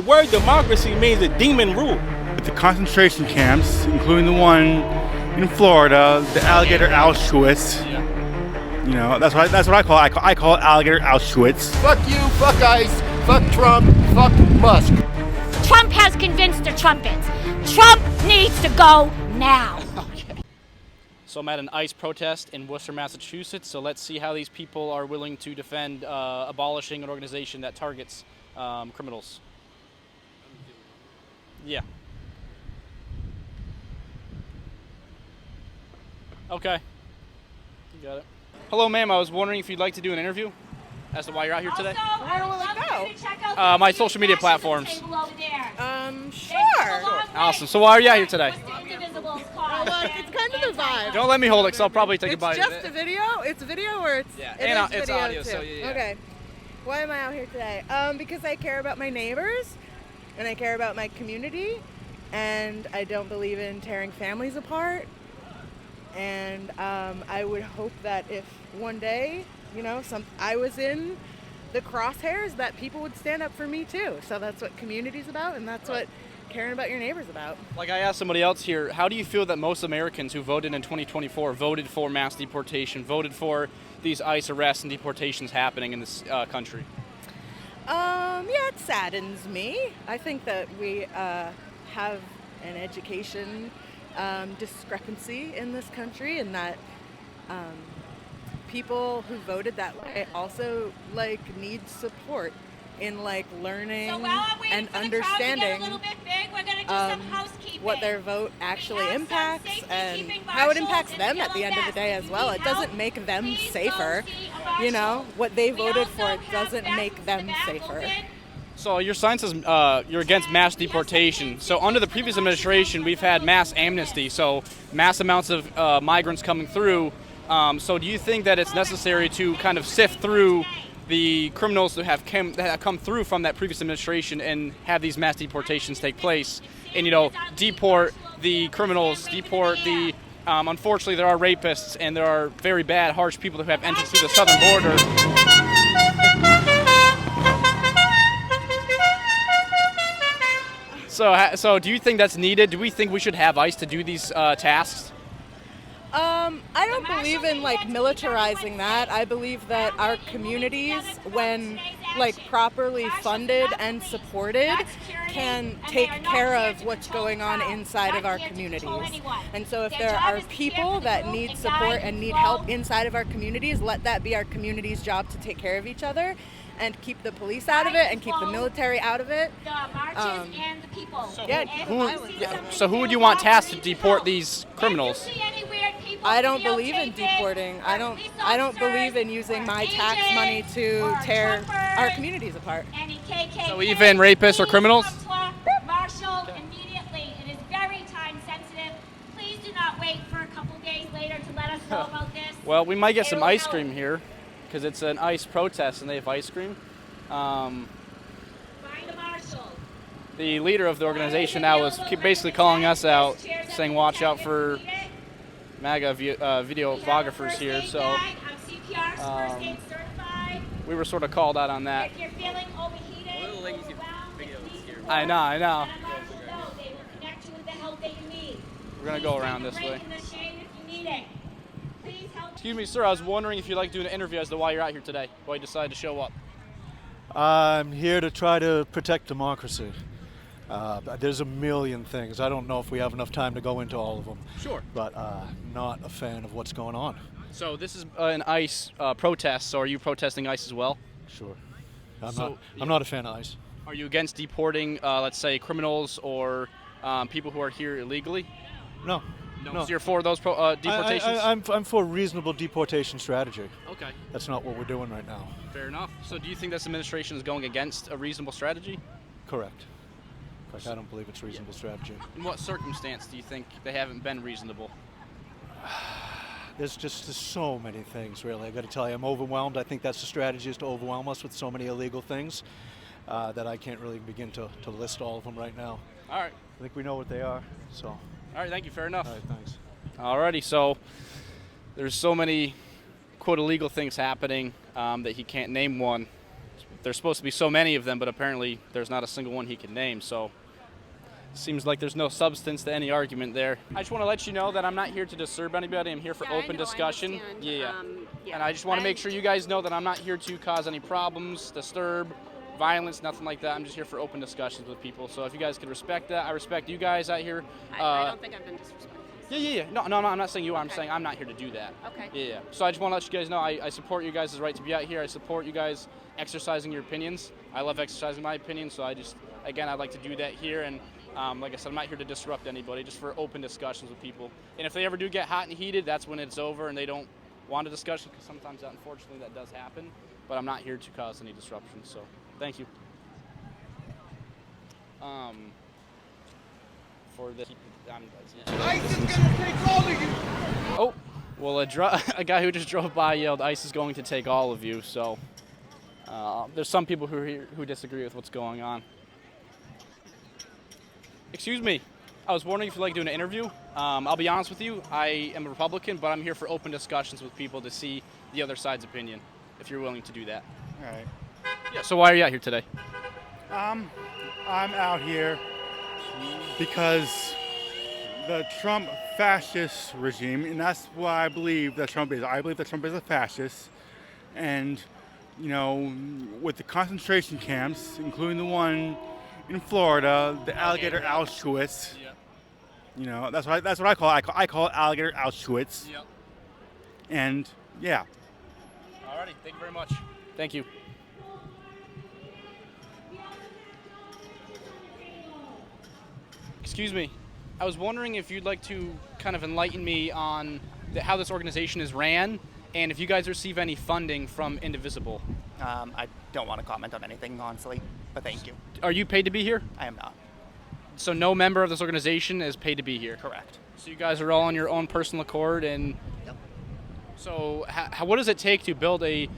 The word democracy means a demon rule. The concentration camps, including the one in Florida, the alligator Auschwitz. Yeah. You know, that's what I call it. I call it alligator Auschwitz. Fuck you, fuck ICE, fuck Trump, fuck Musk. Trump has convinced the trumpets. Trump needs to go now. So I'm at an ICE protest in Worcester, Massachusetts. So let's see how these people are willing to defend abolishing an organization that targets criminals. Yeah. Okay. You got it. Hello, ma'am. I was wondering if you'd like to do an interview as to why you're out here today. Where will it go? My social media platforms. Sure. Awesome. So why are you out here today? Well, look, it's kind of the vibe. Don't let me hold it, because I'll probably take a It's bite of just it. a video? It's a video or it's Yeah, it and is it's video audio, too? so yeah. Okay. Why am I out here today? Because I care about my neighbors and I care about my community and I don't believe in tearing families apart. And I would hope that if one day, you know, I was in the crosshairs, that people would stand up for me too. So that's what community's about, and that's what caring about your neighbors about. Like I asked somebody else here, how do you feel that most Americans who voted in 2024 voted for mass deportation, voted for these ICE arrests and deportations happening in this country? Yeah, it saddens me. I think that we have an education discrepancy in this country, and that people who voted that way also need support in learning and understanding what their vote actually impacts and how it impacts them at the end of the day as well. It doesn't make them safer. You know, what they voted for doesn't make them safer. So your sign says you're against mass deportation. So under the previous administration, we've had mass amnesty, so mass amounts of migrants coming through. So do you think that it's necessary to kind of sift through the criminals that have come through from that previous administration and have these mass deportations take place, and deport the criminals, deport the unfortunately there are rapists and there are very bad, harsh people who have entered through the southern border. So do you think that's needed? Do we think we should have ICE to do these tasks? I don't believe in militarizing that. I believe that our communities, when properly funded and supported, can take care of what's going on inside of our communities. And so if there are people that need support and need help inside of our communities, let that be our community's job to take care of each other and keep the police out of it and keep the military out of it. So who would you want tasked to deport these criminals? I don't believe in deporting. I don't believe in using my tax money to tear our communities apart. So even rapists or criminals? Marshal immediately. It is very time sensitive. Please do not wait for a couple days later to let us know about this. Well, we might get some ice cream here because it's an ICE protest and they have ice cream. Find a marshal. The leader of the organization now is basically calling us out, saying watch out for MAGA videographers here, so we were sort of called out on that. If you're feeling overheated, I know. they will connect you with the help that you need. We're going to go around this way. Excuse me, sir, I was wondering if you'd like to do an interview as to why you're out here today, why you decided to show up. I'm here to try to protect democracy. There's a million things. I don't know if we have enough time to go into all of them. Sure. But not a fan of what's going on. So this is an ICE protest, so are you protesting ICE as well? Sure. I'm not a fan of ICE. Are you against deporting, let's say, criminals or people who are here illegally? No. So you're for those deportations? I'm for reasonable deportation strategy. Okay. That's not what we're doing right now. Fair enough. So do you think this administration is going against a reasonable strategy? Correct. I don't believe it's a reasonable strategy. In what circumstance do you think they haven't been reasonable? There's so many things, really. I got to tell you, I'm overwhelmed. I think that's the strategy, is to overwhelm us with so many illegal things that I can't really begin to list all of them right now. All right. I think we know what they are. So. All right, thank you. Fair enough. All right, thanks. All righty, so there's so many, quote, illegal things happening that he can't name one. there's supposed to be so many of them, but apparently there's not a single one he can name. So seems like there's no substance to any argument there. I just want to let you know that I'm not here to disturb anybody. I'm here for open discussion. And I just want to make sure you guys know that I'm not here to cause any problems, disturb, violence, nothing like that. I'm just here for open discussions with people. So if you guys could respect that, I respect you guys out here. I don't think I've been disrespectful. Yeah. No, I'm not saying you are. I'm saying I'm not here to do that. Okay. Yeah. So I just want to let you guys know I support you guys' right to be out here. I support you guys exercising your opinions. I love exercising my opinion. So I'd like to do that here. And like I said, I'm not here to disrupt anybody, just for open discussions with people. And if they ever do get hot and heated, that's when it's over and they don't want a discussion, because sometimes, unfortunately, that does happen. But I'm not here to cause any disruption. So thank you. For the ICE is gonna take all of you. Oh, well, a guy who just drove by yelled, "ICE is going to take all of you." So there's some people who are here who disagree with what's going on. Excuse me. I was wondering if you'd like doing an interview. I'll be honest with you. I am a Republican, but I'm here for open discussions with people to see the other side's opinion, if you're willing to do that. All right. Yeah. So why are you out here today? I'm out here because the Trump fascist regime, and that's what I believe that Trump is. I believe that Trump is a fascist. And, you know, with the concentration camps, including the one in Florida, the alligator Auschwitz. Yep. You know, that's what I call it. I call it alligator Auschwitz. Yep. And, yeah. Alrighty. Thank you very much. Thank you. Excuse me. I was wondering if you'd like to kind of enlighten me on how this organization is ran, and if you guys receive any funding from Indivisible. I don't want to comment on anything, honestly, but thank you. Are you paid to be here? I am not. So no member of this organization is paid to be here? Correct. So you guys are all on your own personal accord, and Yep. So what does it take to build a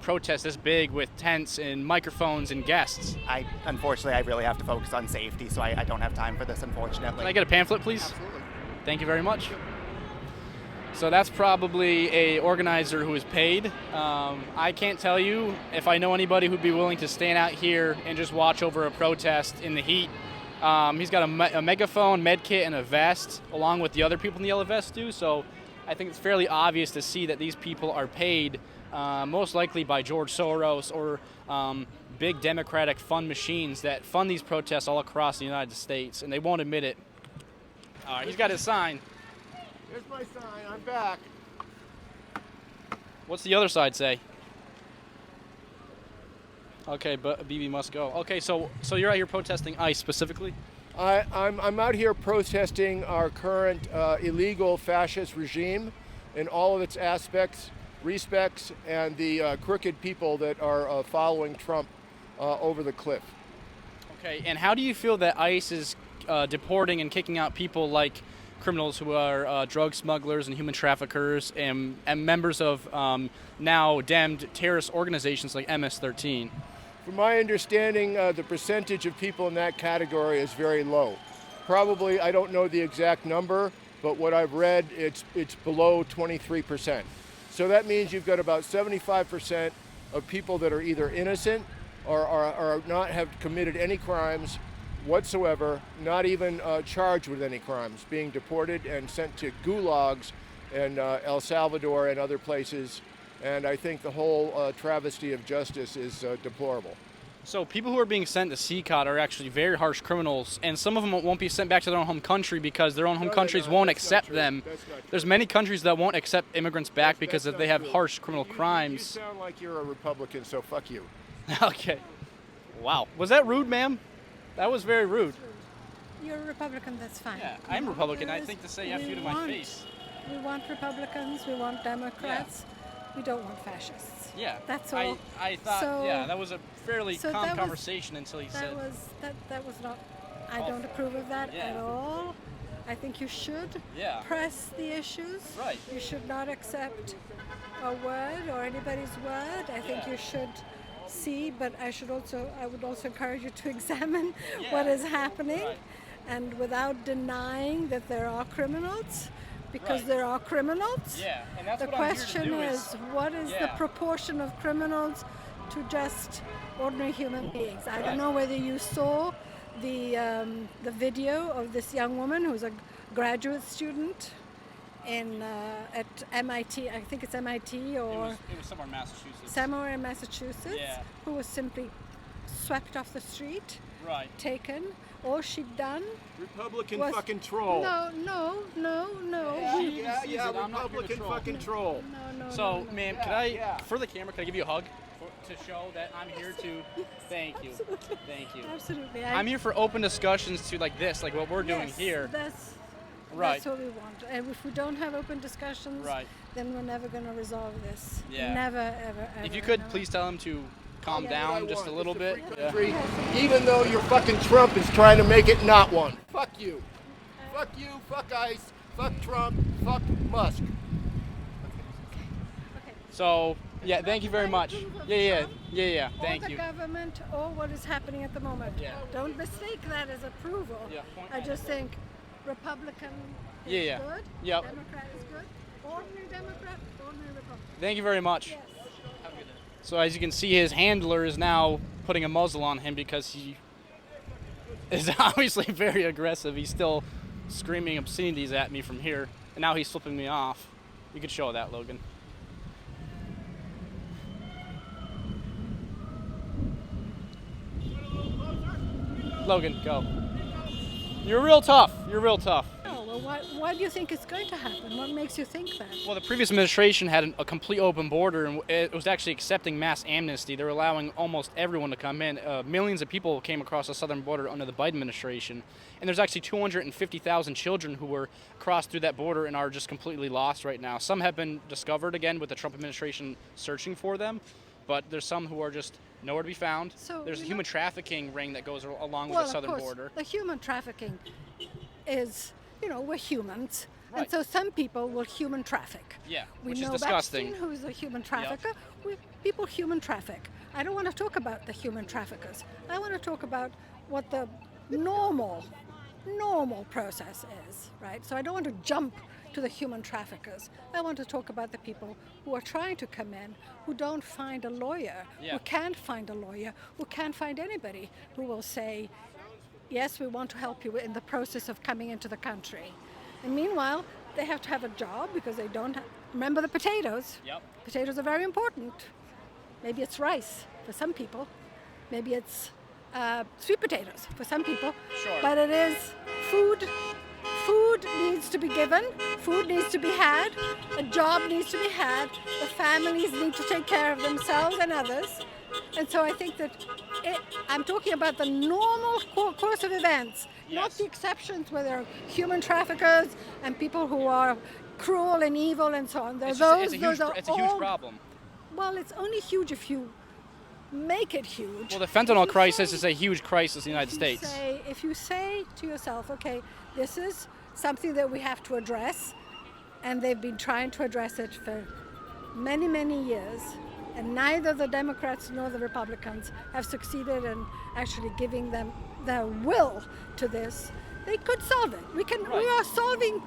protest this big with tents and microphones and guests? Unfortunately, I really have to focus on safety, so I don't have time for this, unfortunately. Can I get a pamphlet, please? Absolutely. Thank you very much. So that's probably a organizer who is paid. I can't tell you if I know anybody who'd be willing to stand out here and just watch over a protest in the heat. He's got a megaphone, med kit, and a vest, along with the other people in the yellow vest do. So I think it's fairly obvious to see that these people are paid, most likely by George Soros or big Democratic fund machines that fund these protests all across the United States, and they won't admit it. He's got his sign. Here's my sign. I'm back. What's the other side say? Okay, but BB must go. Okay, so you're out here protesting ICE specifically? I'm out here protesting our current illegal fascist regime in all of its aspects, respects, and the crooked people that are following Trump over the cliff. Okay, and how do you feel that ICE is deporting and kicking out people like criminals who are drug smugglers and human traffickers and members of now damned terrorist organizations like MS-13? From my understanding, the percentage of people in that category is very low. Probably, I don't know the exact number, but what I've read, it's below 23%. So that means you've got about 75% of people that are either innocent or are not have committed any crimes whatsoever, not even charged with any crimes, being deported and sent to gulags in El Salvador and other places. And I think the whole travesty of justice is deplorable. So people who are being sent to CCOT are actually very harsh criminals, and some of them won't be sent back to their own home country because their own home countries won't accept them. There's many countries that won't accept immigrants back because they have harsh criminal crimes. You sound like you're a Republican, so fuck you. Okay. Wow. Was that rude, ma'am? That was very rude. You're a Republican, that's fine. Yeah, I'm Republican. I think to say F you to my face. We want Republicans, we want Democrats. Yeah. We don't want fascists. Yeah. That's all. I thought, so, yeah, that was a fairly calm conversation until he said. That was not, I don't approve of that at all. I think you should press the issues. Right. You should not accept a word or anybody's word. I think you should see, but I would also encourage you to examine what is happening, and without denying that there are criminals, because there are criminals. Yeah, and that's the what question I'm here to do is what is the proportion of criminals to just ordinary human beings. I don't know whether you saw the video of this young woman who's a graduate student at MIT. I think it's MIT or It was somewhere in Massachusetts. somewhere in Massachusetts, Yeah. who was simply swept off the street, Right. taken. All she'd done Republican was fucking troll. No. Yeah, I'm not here to Republican troll. fucking troll. No. So, ma'am, could I, yeah. for the camera, could I give you a hug to show that I'm here to? Thank you. Thank you. Absolutely. I'm here for open discussions to like this, like what we're doing here. That's Right. what we want. And if we don't have open discussions, Right. then we're never going to resolve this. Yeah. Never, ever. If you ever, could no. please tell him to calm down just a little bit. Yeah. Country, even though your fucking Trump is trying to make it not one. Fuck you. Fuck you, fuck ICE, fuck Trump, fuck Musk. So, yeah, thank you very much. Yeah. Or Thank the you. government or what is happening at the moment. Yeah. Don't mistake that as approval. Yeah, point I out. just think Republican is Yeah. good. Yep. Democrat is good. Ordinary Democrat, ordinary Republican. Thank you very much. Yes. So as you can see, his handler is now putting a muzzle on him because he is obviously very aggressive. He's still screaming obscenities at me from here, and now he's flipping me off. You could show that, Logan. Logan, go. You're real tough. You're real tough. Oh, well, why do you think it's going to happen? What makes you think that? Well, the previous administration had a complete open border, and it was actually accepting mass amnesty. They were allowing almost everyone to come in. Millions of people came across the southern border under the Biden administration, and there's actually 250,000 children who were crossed through that border and are just completely lost right now. Some have been discovered again with the Trump administration searching for them, but there's some who are just nowhere to be found. So, there's a you human trafficking ring that goes along with Well, the southern of course, border. the human trafficking is, we're humans. Right. And so some people will human traffic. Yeah, We which know is disgusting. Epstein, who's a human trafficker. People human traffic. I don't want to talk about the human traffickers. I want to talk about what the normal process is, right? So I don't want to jump to the human traffickers. I want to talk about the people who are trying to come in, who don't find a lawyer, who can't find a lawyer, who can't find anybody who will say, yes, we want to help you in the process of coming into the country. And meanwhile, they have to have a job because they don't remember the potatoes. Yep. Potatoes are very important. Maybe it's rice for some people. Maybe it's sweet potatoes for some people. Sure. But it is food. Food needs to be given. Food needs to be had. A job needs to be had. The families need to take care of themselves and others. And so I think that I'm talking about the normal course of events, not the exceptions where there are human traffickers and people who are cruel and evil and so on. It's a huge problem. Well, it's only huge if you make it huge. Well, the fentanyl crisis is a huge crisis in the United States. If you say to yourself, okay, this is something that we have to address, and they've been trying to address it for many, many years, and neither the Democrats nor the Republicans have succeeded in actually giving them their will to this, they could solve it. We are solving.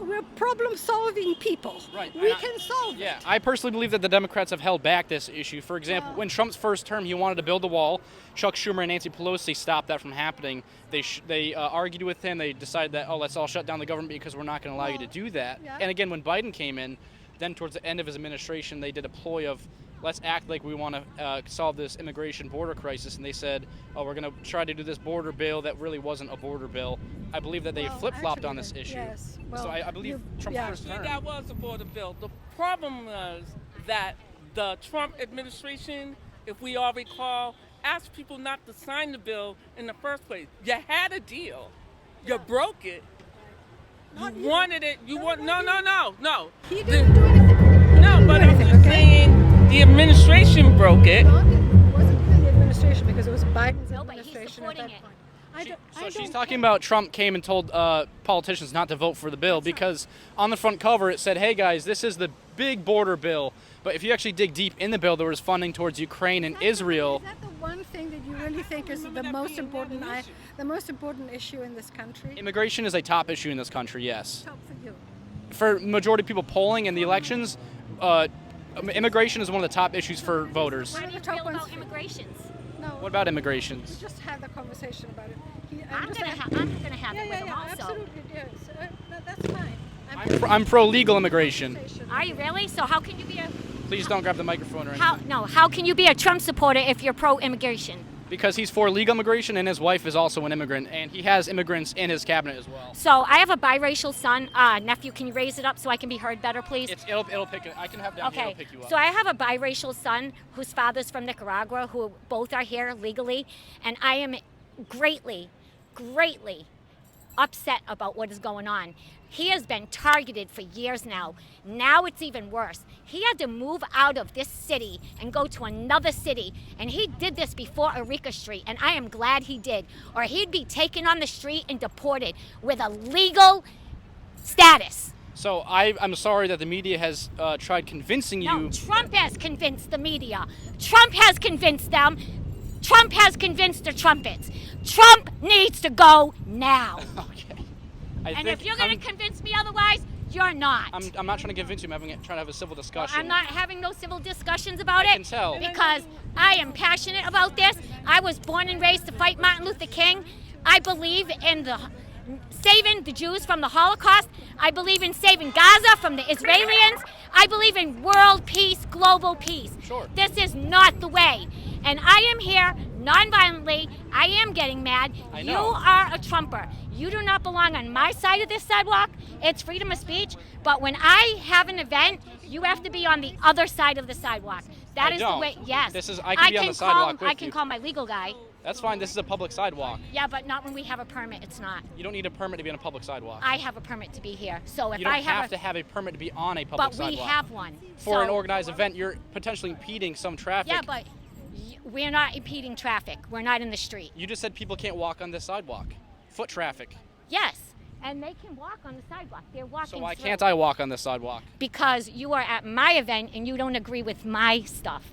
We're problem-solving people. Right. We can solve it. Yeah, I personally believe that the Democrats have held back this issue. For example, when Trump's first term, he wanted to build a wall. Chuck Schumer and Nancy Pelosi stopped that from happening. They argued with him. They decided that, let's all shut down the government because we're not going to allow you to do that. Yeah. And again, when Biden came in, then towards the end of his administration, they did a ploy of, let's act like we want to solve this immigration border crisis. And they said, we're going to try to do this border bill that really wasn't a border bill. I believe that they flip-flopped on this issue. Yes. Well, so I believe Trump's first term. That was a border bill. The problem was that the Trump administration, if we all recall, asked people not to sign the bill in the first place. You had a deal. You broke it. You wanted it. You want no. He didn't do anything. No, but I'm just saying the administration broke it. No, it wasn't even the administration because it was Biden's administration at that point. She's talking about Trump came and told politicians not to vote for the bill because on the front cover it said, hey guys, this is the big border bill. But if you actually dig deep in the bill, there was funding towards Ukraine and Israel. Is that the one thing that you really think is the most important issue in this country? Immigration is a top issue in this country, yes. Top for you. For majority of people polling in the elections, immigration is one of the top issues for voters. How do you feel about immigrations? What about immigration? We just had the conversation about it. I'm gonna have yeah, it with him yeah, also. absolutely, yes. That's fine. I'm pro-legal immigration. Are you really? So how can you be a Please don't grab the microphone or anything. how can you be a Trump supporter if you're pro-immigration? Because he's for legal immigration, and his wife is also an immigrant, and he has immigrants in his cabinet as well. So I have a biracial son, nephew. Can you raise it up so I can be heard better, please? It'll pick it. I can have down here. Okay. It'll pick you up. So I have a biracial son whose father's from Nicaragua, who both are here legally, and I am greatly upset about what is going on. He has been targeted for years now. Now it's even worse. He had to move out of this city and go to another city, and he did this before Eureka Street, and I am glad he did, or he'd be taken on the street and deported with a legal status. So I'm sorry that the media has tried convincing you. No, Trump has convinced the media. Trump has convinced them. Trump has convinced the trumpets. Trump needs to go now. Okay. And if you're going to convince me otherwise, you're not. I'm not trying to convince you. I'm trying to have a civil discussion. I'm not having no civil discussions about I it. can tell. Because I am passionate about this. I was born and raised to fight Martin Luther King. I believe in saving the Jews from the Holocaust. I believe in saving Gaza from the Israelis. I believe in world peace, global peace. Sure. This is not the way. And I am here non-violently. I am getting mad. I know. You are a Trumper. You do not belong on my side of this sidewalk. It's freedom of speech. But when I have an event, you have to be on the other side of the sidewalk. That I is don't. the way. Yes. I can be on the sidewalk with I can you. call my legal guy. That's fine. This is a public sidewalk. Yeah, but not when we have a permit. It's not. You don't need a permit to be on a public sidewalk. I have a permit to be here. So if You don't I have to have a permit to be on a public but sidewalk. we have one. For an organized event, you're potentially impeding some traffic. Yeah, but we're not impeding traffic. We're not in the street. You just said people can't walk on this sidewalk. Foot traffic. Yes, and they can walk on the sidewalk. They're walking. So why through. can't I walk on this sidewalk? Because you are at my event and you don't agree with my stuff.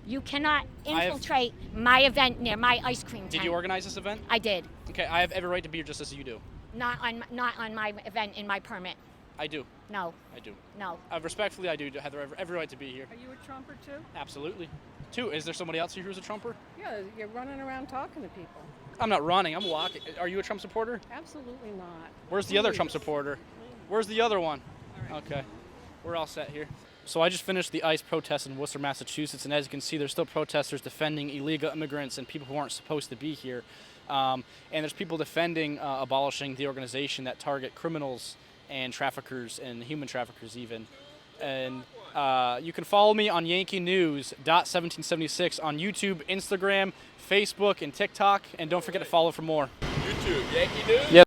You cannot infiltrate my event near my ice cream tent. Did you organize this event? I did. Okay, I have every right to be here just as you do. Not on my event in my permit. I do. No. I do. No. Respectfully, I do have every right to be here. Are you a Trumper too? Absolutely. Two, is there somebody else here who's a Trumper? Yeah, you're running around talking to people. I'm not running, I'm walking. Are you a Trump supporter? Absolutely not. Where's the other Trump supporter? Where's the other one? Okay, we're all set here. So I just finished the ICE protest in Worcester, Massachusetts, and as you can see, there's still protesters defending illegal immigrants and people who aren't supposed to be here. And there's people defending abolishing the organization that target criminals and traffickers and human traffickers even. And you can follow me on Yankee News.1776 on YouTube, Instagram, Facebook, and TikTok. And don't forget to follow for more. YouTube, Yankee News? Yep.